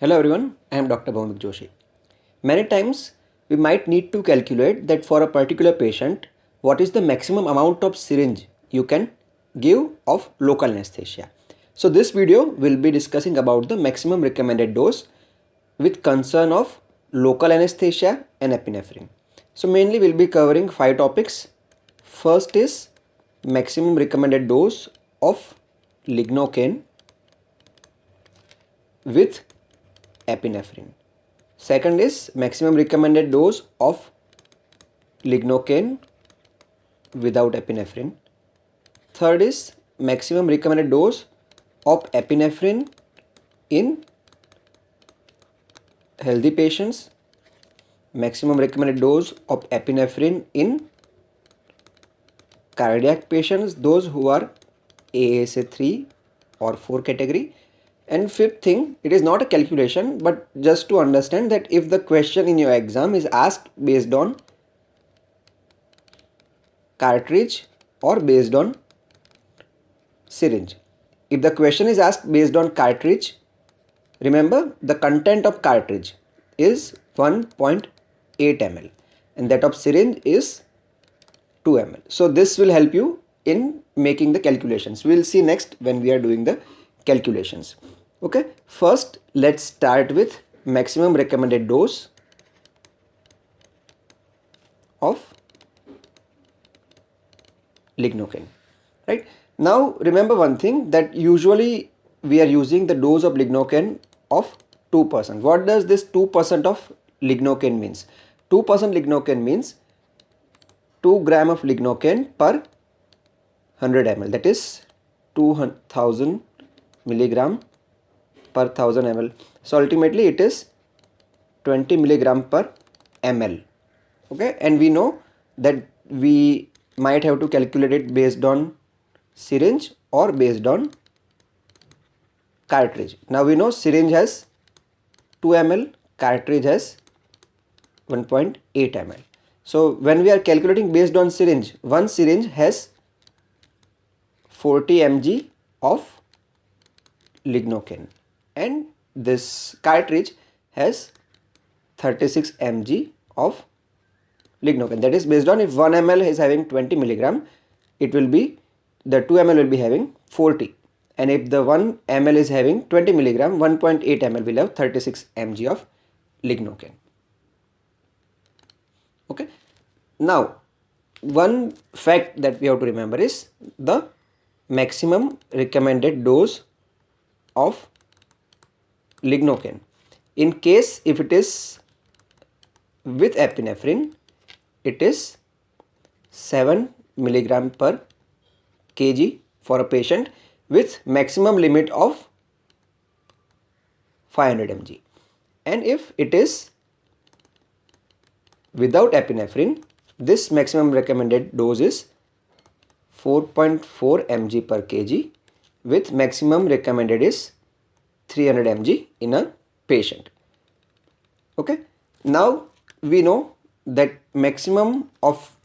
Hello everyone, I am Dr. Bhaumik Joshi. Many times we might need to calculate that for a particular patient, what is the maximum amount of syringe you can give of local anesthesia. So this video will be discussing about the maximum recommended dose with concern of local anesthesia and epinephrine. So mainly we'll be covering 5 topics. First is maximum recommended dose of lignocaine with epinephrine. Second is maximum recommended dose of lignocaine without epinephrine. Third is maximum recommended dose of epinephrine in healthy patients. Maximum recommended dose of epinephrine in cardiac patients, those who are ASA 3 or 4 category. And fifth thing, it is not a calculation, but just to understand that if the question in your exam is asked based on cartridge or based on syringe. If the question is asked based on cartridge, remember the content of cartridge is 1.8 ml and that of syringe is 2 ml. So this will help you in making the calculations. We will see next when we are doing the calculations. Okay, first let's start with maximum recommended dose of lignocaine. Right, now remember one thing, that usually we are using the dose of lignocaine of 2%. What does this 2% of lignocaine means? 2% lignocaine means 2 gram of lignocaine per 100 ml, that is 2000 milligram per 1000 ml. So ultimately it is 20 milligram per ml. Okay, and we know that we might have to calculate it based on syringe or based on cartridge. Now we know syringe has 2 ml, cartridge has 1.8 ml. So when we are calculating based on syringe, one syringe has 40 mg of lignocaine and this cartridge has 36 mg of lignocaine. That is based on if 1 ml is having 20 milligram, it will be the 2 ml will be having 40, and if the 1 ml is having 20 milligram, 1.8 ml will have 36 mg of lignocaine. Okay, now one fact that we have to remember is the maximum recommended dose of lignocaine. In case if it is with epinephrine, it is 7 milligram per kg for a patient with maximum limit of 500 mg, and if it is without epinephrine, this maximum recommended dose is 4.4 mg per kg with maximum recommended is 300 mg in a patient. Okay, now we know that maximum of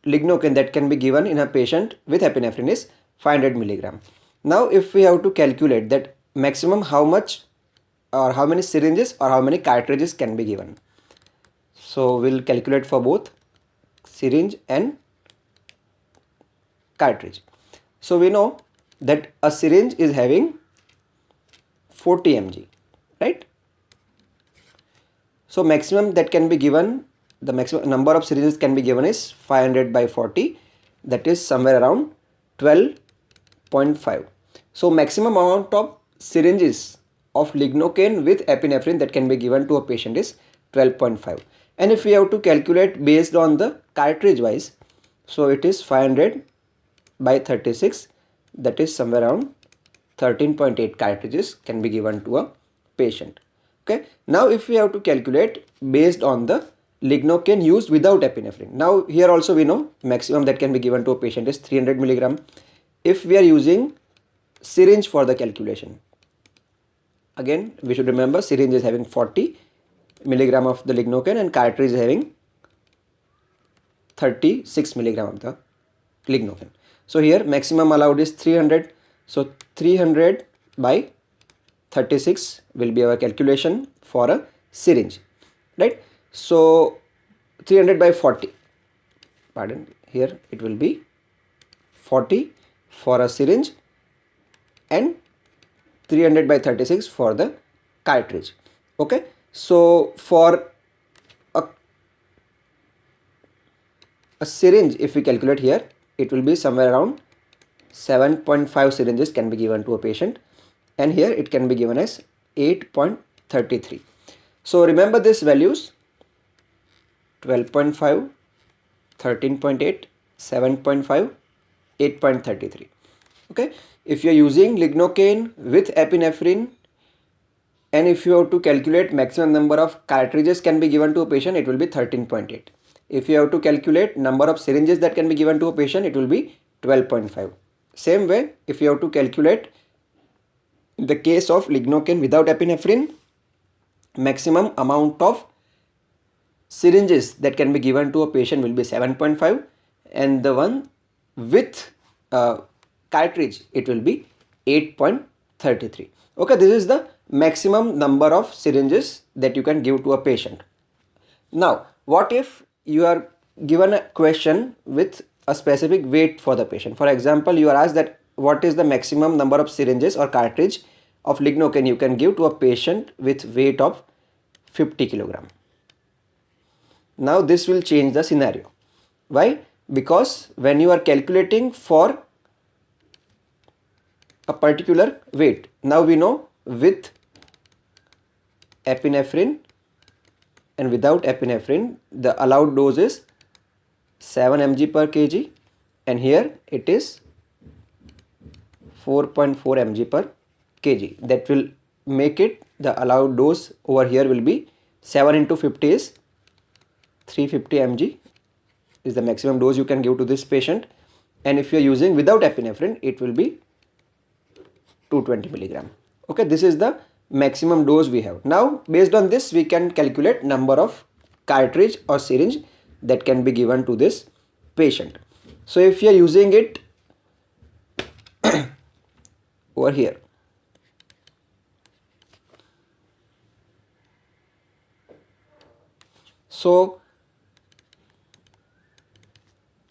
lignocaine that can be given in a patient with epinephrine is 500 milligram. Now if we have to calculate that maximum, how much or how many syringes or how many cartridges can be given. So we'll calculate for both syringe and cartridge. So we know that a syringe is having 40 mg, right? So maximum that can be given, the maximum number of syringes can be given is 500 by 40, that is somewhere around 12.5. So maximum amount of syringes of lignocaine with epinephrine that can be given to a patient is 12.5. And if we have to calculate based on the cartridge wise, so it is 500 by 36, that is somewhere around 13.8 cartridges can be given to a patient. Okay, now if we have to calculate based on the lignocaine used without epinephrine, now here also we know maximum that can be given to a patient is 300 milligram. If we are using syringe for the calculation, again we should remember syringe is having 40 milligram of the lignocaine and cartridge is having 36 milligram of the lignocaine. So here maximum allowed is 300, so 300 by 36 will be our calculation for a syringe, right? So 300 by 40, pardon, here it will be 40 for a syringe and 300 by 36 for the cartridge. Okay, so for a syringe, if we calculate here, it will be somewhere around 7.5 syringes can be given to a patient, and here it can be given as 8.33. So remember these values: 12.5, 13.8, 7.5, 8.33. Okay, if you are using lignocaine with epinephrine, and if you have to calculate maximum number of cartridges can be given to a patient, it will be 13.8. If you have to calculate number of syringes that can be given to a patient, it will be 12.5. Same way, if you have to calculate the case of lignocaine without epinephrine, maximum amount of syringes that can be given to a patient will be 7.5, and the one with cartridge, it will be 8.33. Okay, this is the maximum number of syringes that you can give to a patient. Now, what if you are given a question with a specific weight for the patient? For example, you are asked that what is the maximum number of syringes or cartridge of lignocaine you can give to a patient with weight of 50 kilogram. Now this will change the scenario. Why? Because when you are calculating for a particular weight, now we know with epinephrine and without epinephrine, the allowed dose is 7 mg per kg, and here it is 4.4 mg per kg. That will make it, the allowed dose over here will be 7 into 50 is 350 mg is the maximum dose you can give to this patient, and if you are using without epinephrine, it will be 220 milligram. Okay, this is the maximum dose we have. Now based on this, we can calculate number of cartridge or syringe that can be given to this patient. So if you are using it over here, so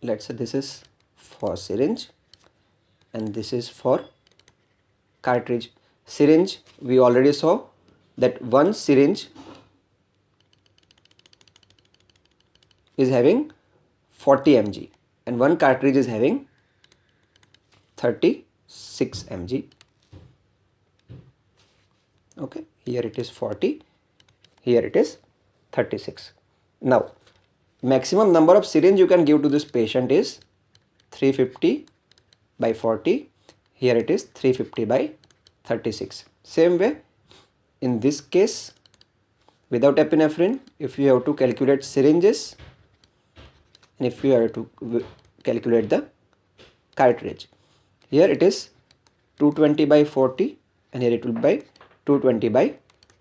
let's say this is for syringe and this is for cartridge. Syringe, we already saw that one syringe is having 40 mg and one cartridge is having 36 mg. Okay, here it is 40, here it is 36. Now maximum number of syringe you can give to this patient is 350 by 40, here it is 350 by 36. Same way, in this case without epinephrine, if you have to calculate syringes and if you have to calculate the cartridge, here it is 220 by 40 and here it will be by 220 by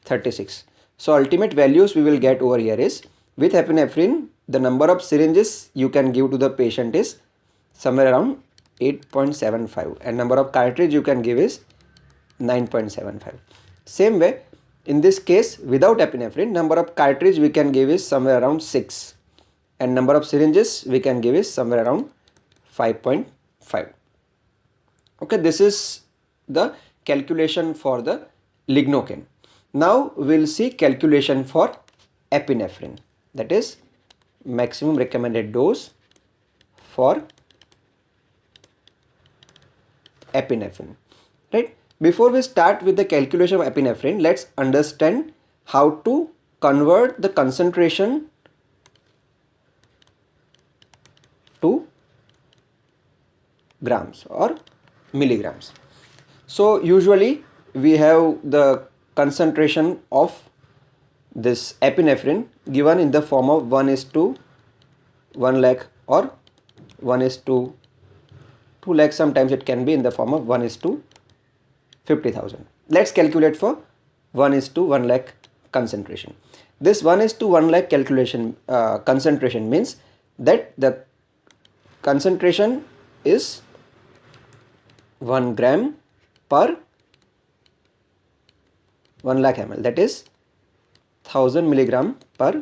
36. So ultimate values we will get over here is, with epinephrine, the number of syringes you can give to the patient is somewhere around 8.75 and number of cartridge you can give is 9.75. Same way, in this case without epinephrine, number of cartridge we can give is somewhere around 6 and number of syringes we can give is somewhere around 5.5. Okay, this is the calculation for the lignocaine. Now we'll see calculation for epinephrine, that is maximum recommended dose for epinephrine, right? Before we start with the calculation of epinephrine, let's understand how to convert the concentration to grams or milligrams. So usually we have the concentration of this epinephrine given in the form of 1:1 lakh or 1:2 lakh. Sometimes it can be in the form of 1:50,000. Let's calculate for 1:1 lakh concentration. This 1:1 lakh calculation concentration means that the concentration is 1 gram per 1 lakh ml, that is 1000 milligram per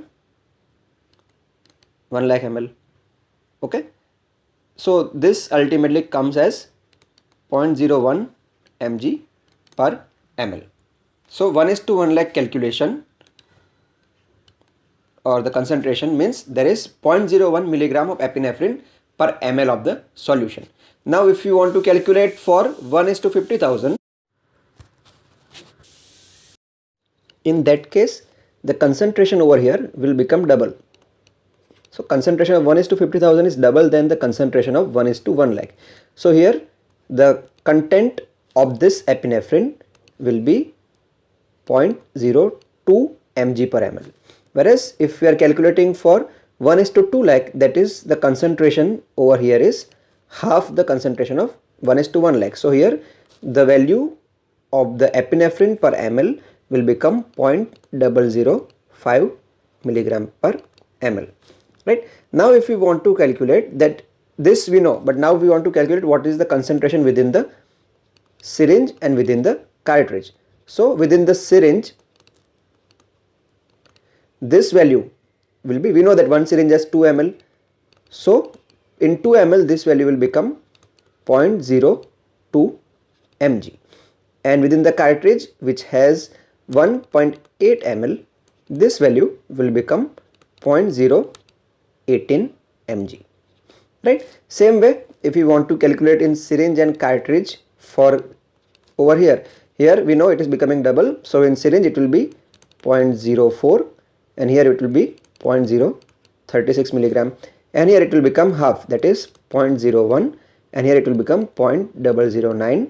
1 lakh ml. Okay, so this ultimately comes as 0.01 mg per ml. So 1:1 lakh calculation or the concentration means there is 0.01 milligram of epinephrine per ml of the solution. Now if you want to calculate for 1:50,000, in that case the concentration over here will become double. So concentration of 1:50,000 is double than the concentration of 1:1 lakh. So here the content of this epinephrine will be 0.02 mg per ml. Whereas if we are calculating for 1:2 lakh, that is the concentration over here is half the concentration of 1:1 lakh. So here the value of the epinephrine per ml will become 0.005 milligram per ml. Right, now if we want to calculate that, this we know, but now we want to calculate what is the concentration within the syringe and within the cartridge. So within the syringe, this value will be, we know that one syringe has 2 ml. So in 2 ml this value will become 0.02 mg, and within the cartridge which has 1.8 ml, this value will become 0.018 mg. Right, same way if you want to calculate in syringe and cartridge for over here, we know it is becoming double. So in syringe it will be 0.04 and here it will be 0.036 milligram, and here it will become half, that is 0.01, and here it will become 0.009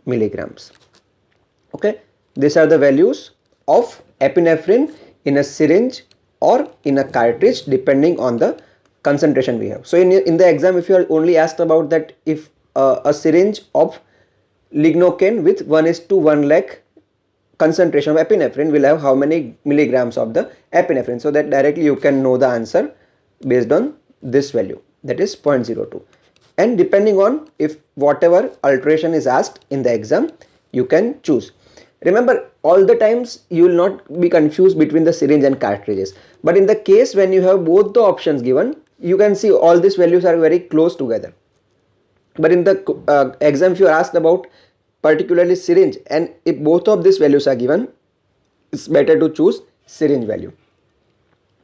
milligrams. Okay, these are the values of epinephrine in a syringe or in a cartridge depending on the concentration we have. So in the exam, if you are only asked about that, if a syringe of lignocaine with 1:1 lakh concentration of epinephrine will have how many milligrams of the epinephrine, so that directly you can know the answer based on this value, that is 0.02. And depending on if whatever alteration is asked in the exam, you can choose. Remember, all the times you will not be confused between the syringe and cartridges, but in the case when you have both the options given, you can see all these values are very close together. But in the exam, if you are asked about particularly syringe, and if both of these values are given, it's better to choose syringe value.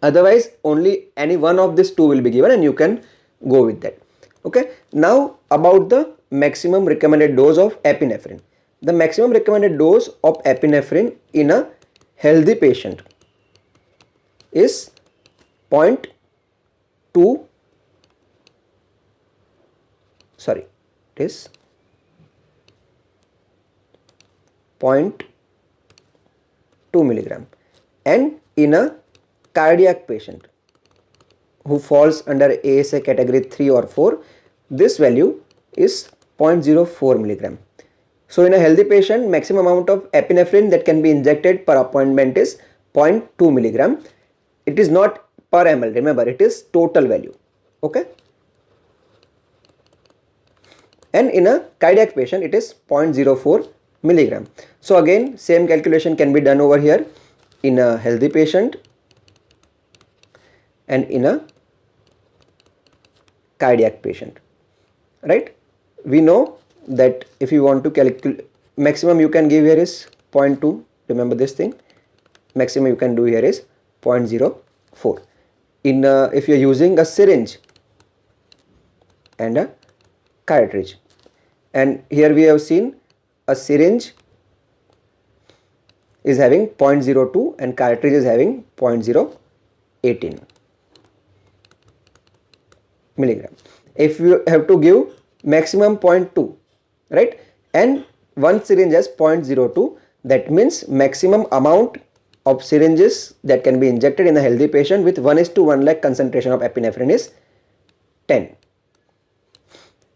Otherwise only any one of these two will be given and you can go with that. Okay, now about the maximum recommended dose of epinephrine. The maximum recommended dose of epinephrine in a healthy patient is 0.2 sorry it is 0.2 milligram, and in a cardiac patient who falls under ASA category 3 or 4, this value is 0.04 milligram. So in a healthy patient, maximum amount of epinephrine that can be injected per appointment is 0.2 milligram. It is not per ml, remember, it is total value. Okay, and in a cardiac patient it is 0.04 milligram. So again same calculation can be done over here in a healthy patient and in a cardiac patient. Right, we know that if you want to calculate maximum, you can give here is 0.2, remember this thing, maximum you can do here is 0.04. In if you are using a syringe and a cartridge, and here we have seen a syringe is having 0.02 and cartridge is having 0.018 milligram. If you have to give maximum 0.2, right, and one syringe has 0.02, that means maximum amount of syringes that can be injected in a healthy patient with 1:1 lakh concentration of epinephrine is 10.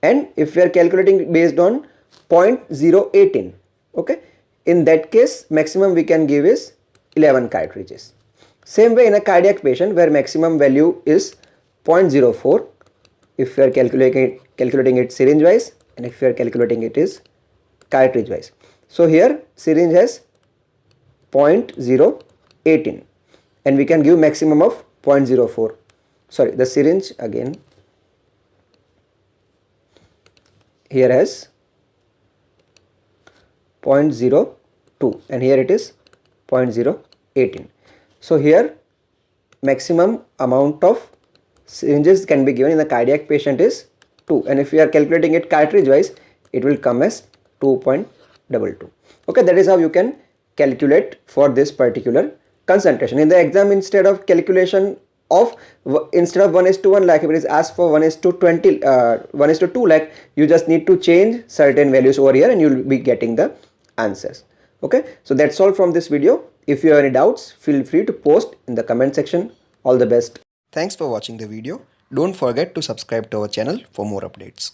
And if we are calculating based on 0.018, okay, in that case maximum we can give is 11 cartridges. Same way in a cardiac patient where maximum value is 0.04, if we are calculating it syringe wise, and if we are calculating it is cartridge wise. So here syringe has 0.018 and we can give maximum of 0.04. Sorry, the syringe again here has 0.02 and here it is 0.018. So here maximum amount of syringes can be given in the cardiac patient is 2, and if we are calculating it cartridge wise it will come as 2.22. Okay, that is how you can calculate for this particular concentration. In the exam, instead of calculation of instead of 1:1 lakh, if it is asked for 1:20 1:2 lakh, you just need to change certain values over here and you will be getting the answers. Okay, so that's all from this video. If you have any doubts, feel free to post in the comment section. All the best. Thanks for watching the video. Don't forget to subscribe to our channel for more updates.